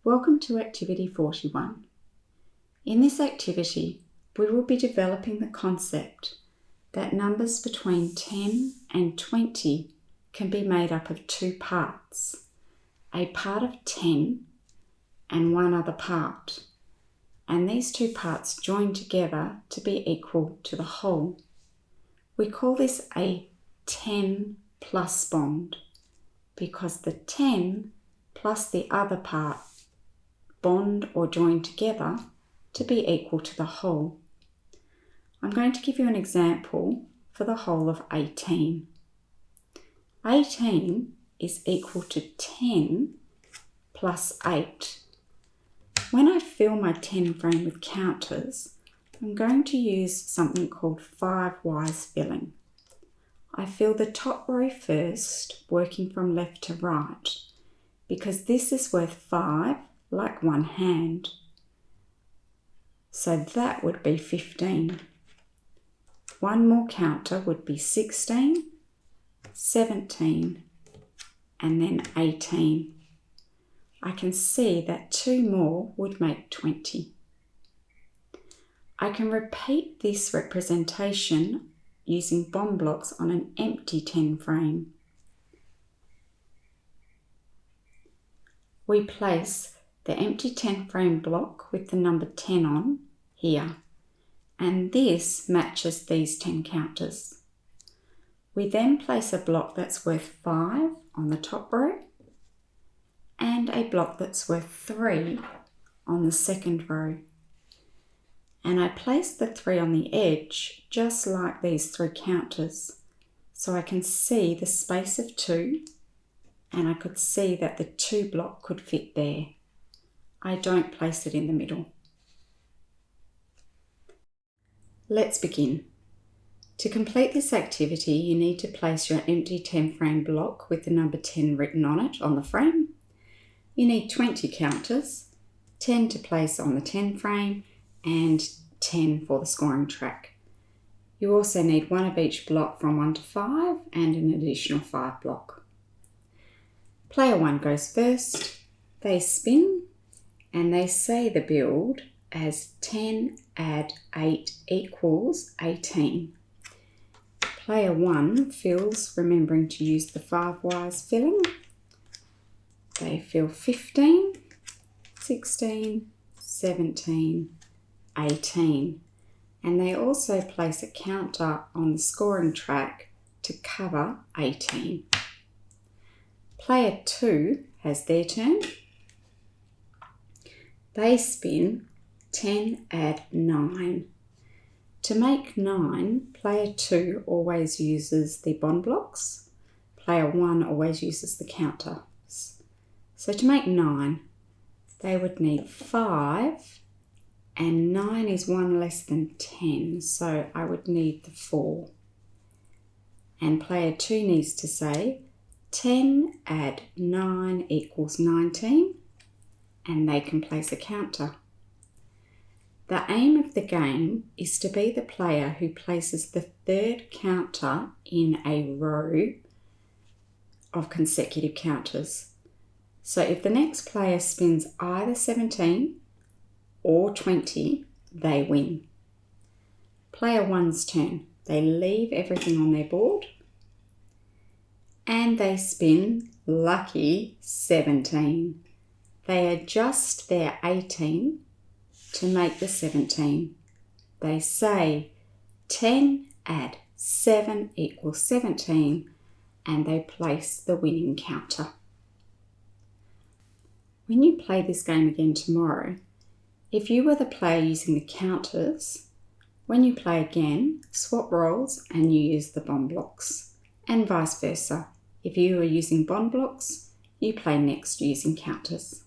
Welcome to Activity 41. In this activity, we will be developing the concept that numbers between 10 and 20 can be made up of two parts, a part of 10 and one other part, and these two parts join together to be equal to the whole. We call this a 10 plus bond because the 10 plus the other part bond or join together to be equal to the whole. I'm going to give you an example for the whole of 18. 18 is equal to 10 plus 8. When I fill my 10 frame with counters, I'm going to use something called 5-wise filling. I fill the top row first, working from left to right, because this is worth 5, like one hand. So that would be 15. One more counter would be 16, 17, and then 18. I can see that two more would make 20. I can repeat this representation using bond blocks on an empty 10 frame. We place the empty 10 frame block with the number 10 on here, and this matches these 10 counters. We then place a block that's worth 5 on the top row and a block that's worth 3 on the second row. And I place the 3 on the edge just like these 3 counters, so I can see the space of 2 and I could see that the 2 block could fit there. I don't place it in the middle. Let's begin. To complete this activity, you need to place your empty 10 frame block with the number 10 written on it on the frame. You need 20 counters, 10 to place on the 10 frame and 10 for the scoring track. You also need one of each block from 1 to 5 and an additional 5 block. Player 1 goes first. They spin and they say the build as 10 add 8 equals 18. Player 1 fills, remembering to use the 5-wise filling. They fill 15, 16, 17, 18, and they also place a counter on the scoring track to cover 18. Player 2 has their turn. They spin 10 add 9. To make 9, player 2 always uses the bond blocks. Player 1 always uses the counters. So to make 9, they would need 5, and 9 is 1 less than 10, so I would need the 4. And player 2 needs to say 10 add 9 equals 19, and they can place a counter. The aim of the game is to be the player who places the third counter in a row of consecutive counters. So if the next player spins either 17 or 20, they win. Player 1's turn. They leave everything on their board and they spin lucky 17. They adjust their 18 to make the 17. They say 10 add 7 equals 17, and they place the winning counter. When you play this game again tomorrow, if you were the player using the counters, when you play again, swap roles and you use the bond blocks, and vice versa. If you are using bond blocks, you play next using counters.